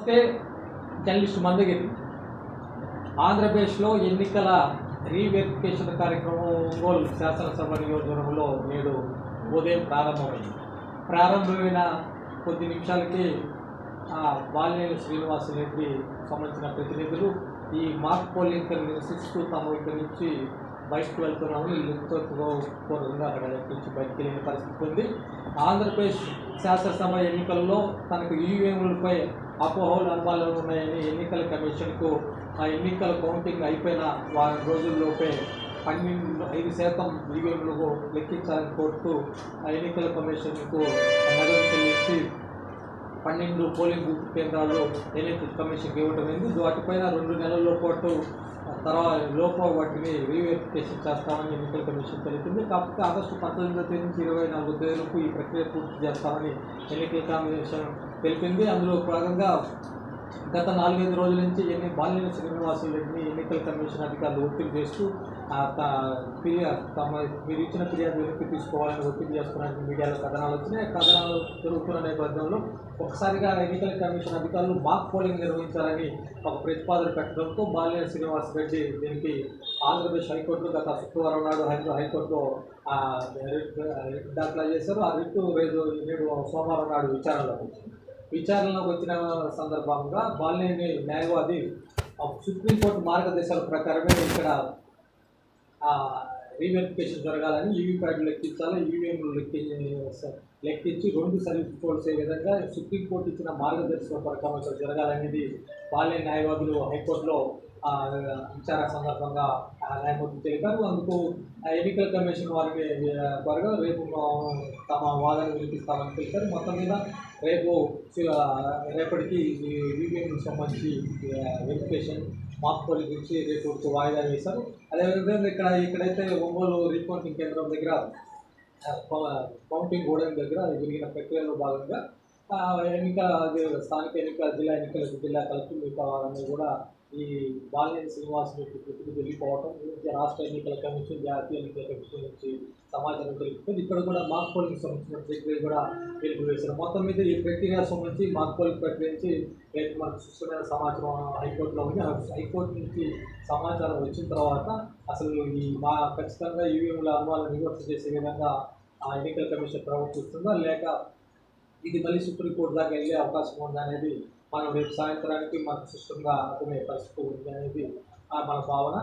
నమస్తే. జర్నలిస్ట్ మందగిరి. ఆంధ్రప్రదేశ్లో ఎన్నికల రీవెరిఫికేషన్ కార్యక్రమం ఒంగోలు శాసనసభ నియోజకవర్గంలో నేడు ఉదయం ప్రారంభమైన కొద్ది నిమిషాలకి బాలినేని శ్రీనివాసరెడ్డి సంబంధించిన ప్రతినిధులు ఈ మాక్ పోలింగ్ నిరసిస్తూ తమ ఇక్కడి నుంచి బయటకు వెళ్తున్నాము. ఎంతో పూర్వకంగా అక్కడ నుంచి బయటకు వెళ్ళిన పరిస్థితి ఉంది. ఆంధ్రప్రదేశ్ శాసనసభ ఎన్నికల్లో తనకు ఈవీఎంలపై అపోహలు అనుమానాలు ఉన్నాయని ఎన్నికల కమిషన్కు ఆ ఎన్నికల కౌంటింగ్ అయిపోయిన వారం రోజుల్లోపే 5% ఈవీఎంలు లెక్కించాలని కోరుతూ ఆ ఎన్నికల కమిషన్కు నగదు చెల్లించి 12 పోలింగ్ బూత్ కేంద్రాలు ఎన్నికల కమిషన్కి ఇవ్వడం అయింది. వాటిపైన 2 నెలల పాటు తర్వాత వాటిని రీవెరిఫికేషన్ చేస్తామని ఎన్నికల కమిషన్ తెలిపింది. కాకపోతే ఆగస్టు 19వ తేదీ నుంచి 24వ తేదీలకు ఈ ప్రక్రియ పూర్తి చేస్తామని ఎన్నికల కమిషన్ తెలిపింది. అందులో భాగంగా గత 4-5 రోజుల నుంచి బాలినేని శ్రీనివాసరెడ్డిని ఎన్నికల కమిషన్ అధికారులు ఒత్తిడి చేస్తూ మీరు ఇచ్చిన ఫిర్యాదు వెనక్కి తీసుకోవాలని ఒత్తిడి చేస్తున్నారని మీడియాలో కథనాలు వచ్చినాయి. కథనాలు జరుగుతున్న నేపథ్యంలో ఒకసారిగా ఎన్నికల కమిషన్ అధికారులు మాక్ పోలింగ్ నిర్వహించాలని ఒక ప్రతిపాదన పెట్టడంతో బాలినేని శ్రీనివాసరెడ్డి దీనికి ఆంధ్రప్రదేశ్ హైకోర్టులో గత శుక్రవారం నాడు హైకోర్టులో దాఖలు చేశారు. ఆ రిట్టు నేడు సోమవారం నాడు విచారణలోకి వచ్చిన సందర్భంగా బాలినేని న్యాయవాది సుప్రీంకోర్టు మార్గదర్శకాల ప్రకారమే ఇక్కడ రీవెరిఫికేషన్ జరగాలని ఈవీప్యాట్లు లెక్కించాలి, ఈవీఎంలు లెక్కించి 2 సర్వీస్ కోడ్స్ విధంగా సుప్రీంకోర్టు ఇచ్చిన మార్గదర్శకాల ప్రకారం ఇక్కడ జరగాలనేది బాలినేని న్యాయవాదులు హైకోర్టులో విచారణ సందర్భంగా న్యాయమూర్తి తెలిపారు. అందుకు ఎన్నికల కమిషన్ వారికి త్వరగా రేపు తమ వాదన వినిపిస్తామని తెలిపారు. మొత్తం మీద రేపటికి ఈవీఎంకి సంబంధించి వెరిఫికేషన్ మాక్ పోలింగ్ గురించి రేపు వాయిదా వేశారు. అదేవిధంగా ఇక్కడైతే ఒంగోలు రీకౌంటింగ్ కేంద్రం దగ్గర కౌంటింగ్ గోడౌన్ దగ్గర జరిగిన ప్రక్రియలో భాగంగా స్థానిక ఎన్నికల జిల్లా కలెక్టర్ మిగతా వారని కూడా ఈ బాలినేని శ్రీనివాసరెడ్డి ప్రతినిధి వెళ్ళిపోవటం గురించి రాష్ట్ర ఎన్నికల కమిషన్, జాతీయ ఎన్నికల కమిషన్ నుంచి సమాచారం తెలుపుతుంది. ఇక్కడ కూడా మాక్ పోలింగ్ సంబంధించిన ప్రక్రియ కూడా వేశారు. మొత్తం మీద ఈ ప్రక్రియ సంబంధించి మాక్ పోలింగ్ ప్రక్రియ నుంచి మనకు సుష్టమైన సమాచారం హైకోర్టులో ఉంది. హైకోర్టు నుంచి సమాచారం వచ్చిన తర్వాత అసలు ఖచ్చితంగా ఈవీఎంల అనుమానాలు నివృత్తి చేసే విధంగా ఎన్నికల కమిషన్ ప్రవర్తిస్తుందా లేక ఇది మళ్ళీ సుప్రీంకోర్టు దాకా వెళ్ళే అవకాశం ఉందా అనేది మనం రేపు సాయంత్రానికి మనకు సిస్టంగా అర్థమయ్యే పరిస్థితి ఉంది అనేది మన భావన.